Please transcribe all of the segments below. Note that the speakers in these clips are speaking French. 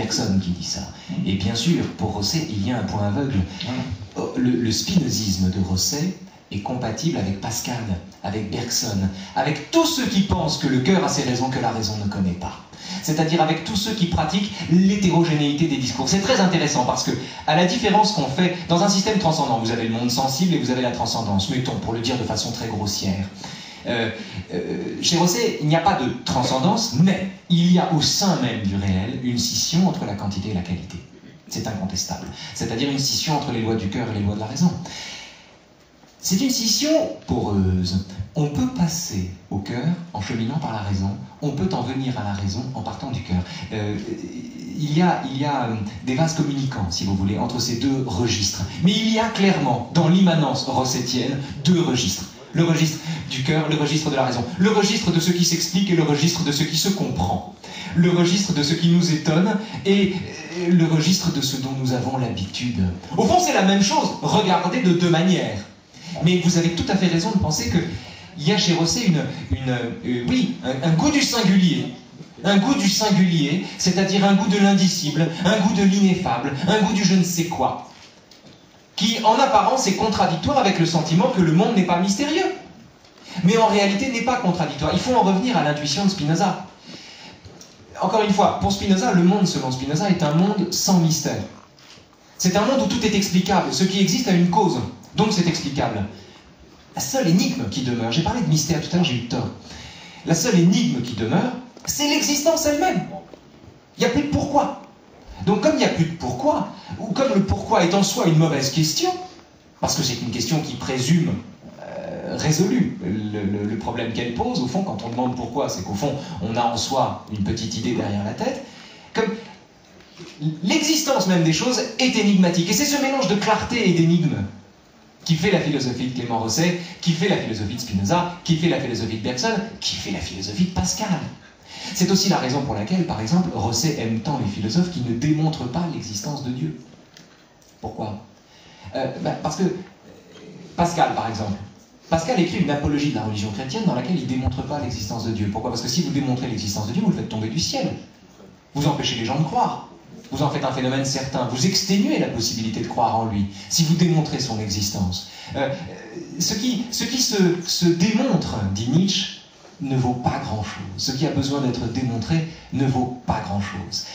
Bergson qui dit ça. Et bien sûr, pour Rosset, il y a un point aveugle. Le spinozisme de Rosset est compatible avec Pascal, avec Bergson, avec tous ceux qui pensent que le cœur a ses raisons que la raison ne connaît pas. C'est-à-dire avec tous ceux qui pratiquent l'hétérogénéité des discours. C'est très intéressant parce que, à la différence qu'on fait dans un système transcendant, vous avez le monde sensible et vous avez la transcendance, mettons, pour le dire de façon très grossière. Chez Rosset, il n'y a pas de transcendance, mais il y a au sein même du réel une scission entre la quantité et la qualité. C'est incontestable. C'est-à-dire une scission entre les lois du cœur et les lois de la raison. C'est une scission poreuse. On peut passer au cœur en cheminant par la raison, on peut en venir à la raison en partant du cœur. Il y a des vases communicants, si vous voulez, entre ces deux registres. Mais il y a clairement, dans l'immanence rossettienne, deux registres. Le registre du cœur, le registre de la raison. Le registre de ce qui s'explique et le registre de ce qui se comprend. Le registre de ce qui nous étonne et le registre de ce dont nous avons l'habitude. Au fond, c'est la même chose, regardez de deux manières. Mais vous avez tout à fait raison de penser qu'il y a chez Rosset un goût du singulier. Un goût du singulier, c'est-à-dire un goût de l'indicible, un goût de l'ineffable, un goût du je ne sais quoi, qui en apparence est contradictoire avec le sentiment que le monde n'est pas mystérieux. Mais en réalité n'est pas contradictoire. Il faut en revenir à l'intuition de Spinoza. Encore une fois, pour Spinoza, le monde selon Spinoza est un monde sans mystère. C'est un monde où tout est explicable. Ce qui existe a une cause. Donc c'est explicable. La seule énigme qui demeure, j'ai parlé de mystère tout à l'heure, j'ai eu tort. La seule énigme qui demeure, c'est l'existence elle-même. Il n'y a plus de pourquoi. Donc comme il n'y a plus de pourquoi, ou comme le pourquoi est en soi une mauvaise question, parce que c'est une question qui présume résolu le problème qu'elle pose, au fond, quand on demande pourquoi, c'est qu'au fond, on a en soi une petite idée derrière la tête, comme l'existence même des choses est énigmatique. Et c'est ce mélange de clarté et d'énigme qui fait la philosophie de Clément Rosset, qui fait la philosophie de Spinoza, qui fait la philosophie de Bergson, qui fait la philosophie de Pascal. C'est aussi la raison pour laquelle, par exemple, Rosset aime tant les philosophes qui ne démontrent pas l'existence de Dieu. Pourquoi ? Parce que Pascal, par exemple, Pascal écrit une apologie de la religion chrétienne dans laquelle il ne démontre pas l'existence de Dieu. Pourquoi ? Parce que si vous démontrez l'existence de Dieu, vous le faites tomber du ciel. Vous empêchez les gens de croire. Vous en faites un phénomène certain. Vous exténuez la possibilité de croire en lui, si vous démontrez son existence. Ce qui se démontre, dit Nietzsche, ne vaut pas grand-chose. Ce qui a besoin d'être démontré ne vaut pas grand-chose.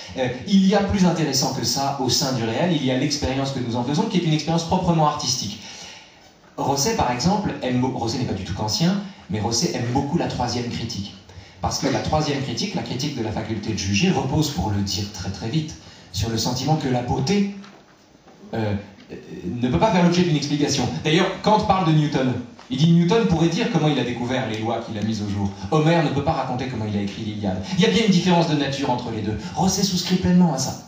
Il y a plus intéressant que ça au sein du réel. Il y a l'expérience que nous en faisons, qui est une expérience proprement artistique. Rosset, par exemple, Rosset n'est pas du tout kantien, mais Rosset aime beaucoup la troisième critique. Parce que la troisième critique, la critique de la faculté de juger, repose, pour le dire très très vite, sur le sentiment que la beauté ne peut pas faire l'objet d'une explication. D'ailleurs, Kant parle de Newton. Il dit Newton pourrait dire comment il a découvert les lois qu'il a mises au jour. Homère ne peut pas raconter comment il a écrit l'Iliade. Il y a bien une différence de nature entre les deux. Rosset souscrit pleinement à ça.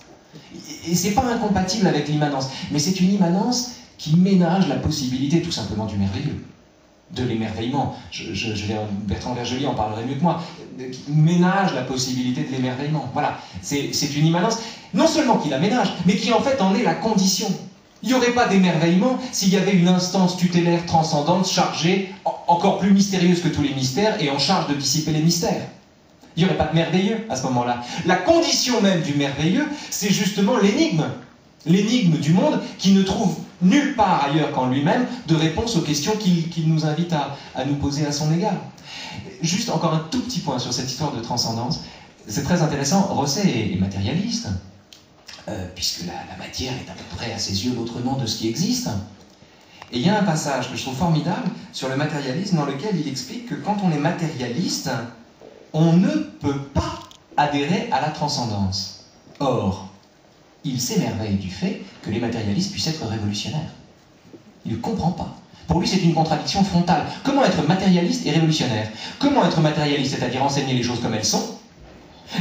Et c'est pas incompatible avec l'immanence, mais c'est une immanence qui ménage la possibilité tout simplement du merveilleux, de l'émerveillement. Bertrand Vergely en parlerait mieux que moi. Qui ménage la possibilité de l'émerveillement. Voilà, c'est une immanence, non seulement qui la ménage, mais qui en fait en est la condition. Il n'y aurait pas d'émerveillement s'il y avait une instance tutélaire transcendante chargée, encore plus mystérieuse que tous les mystères, et en charge de dissiper les mystères. Il n'y aurait pas de merveilleux à ce moment-là. La condition même du merveilleux, c'est justement l'énigme. L'énigme du monde qui ne trouve nulle part ailleurs qu'en lui-même de réponse aux questions qu'il nous invite à nous poser à son égard. Juste encore un tout petit point sur cette histoire de transcendance. C'est très intéressant. Rosset est matérialiste, puisque la matière est à peu près à ses yeux l'autre nom de ce qui existe. Et il y a un passage que je trouve formidable sur le matérialisme dans lequel il explique que quand on est matérialiste, on ne peut pas adhérer à la transcendance. Or, il s'émerveille du fait que les matérialistes puissent être révolutionnaires. Il ne comprend pas. Pour lui, c'est une contradiction frontale. Comment être matérialiste et révolutionnaire? Comment être matérialiste, c'est-à-dire enseigner les choses comme elles sont,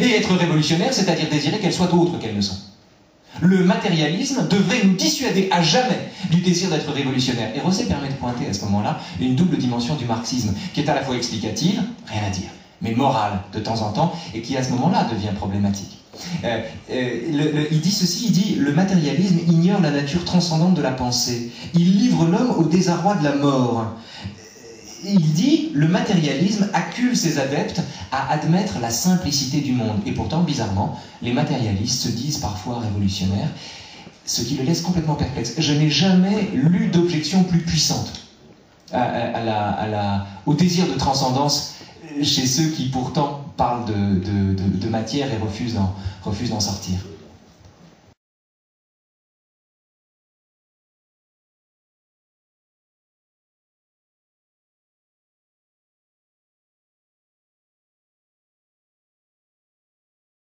et être révolutionnaire, c'est-à-dire désirer qu'elles soient autres qu'elles ne sont. Le matérialisme devrait nous dissuader à jamais du désir d'être révolutionnaire. Et Rosset permet de pointer à ce moment-là une double dimension du marxisme, qui est à la fois explicative, rien à dire, mais morale de temps en temps, et qui à ce moment-là devient problématique. Il dit ceci, il dit « Le matérialisme ignore la nature transcendante de la pensée. Il livre l'homme au désarroi de la mort. » il dit, le matérialisme accule ses adeptes à admettre la simplicité du monde. Et pourtant, bizarrement, les matérialistes se disent parfois révolutionnaires, ce qui le laisse complètement perplexe. Je n'ai jamais lu d'objection plus puissante au désir de transcendance chez ceux qui pourtant parlent de matière et refusent d'en sortir.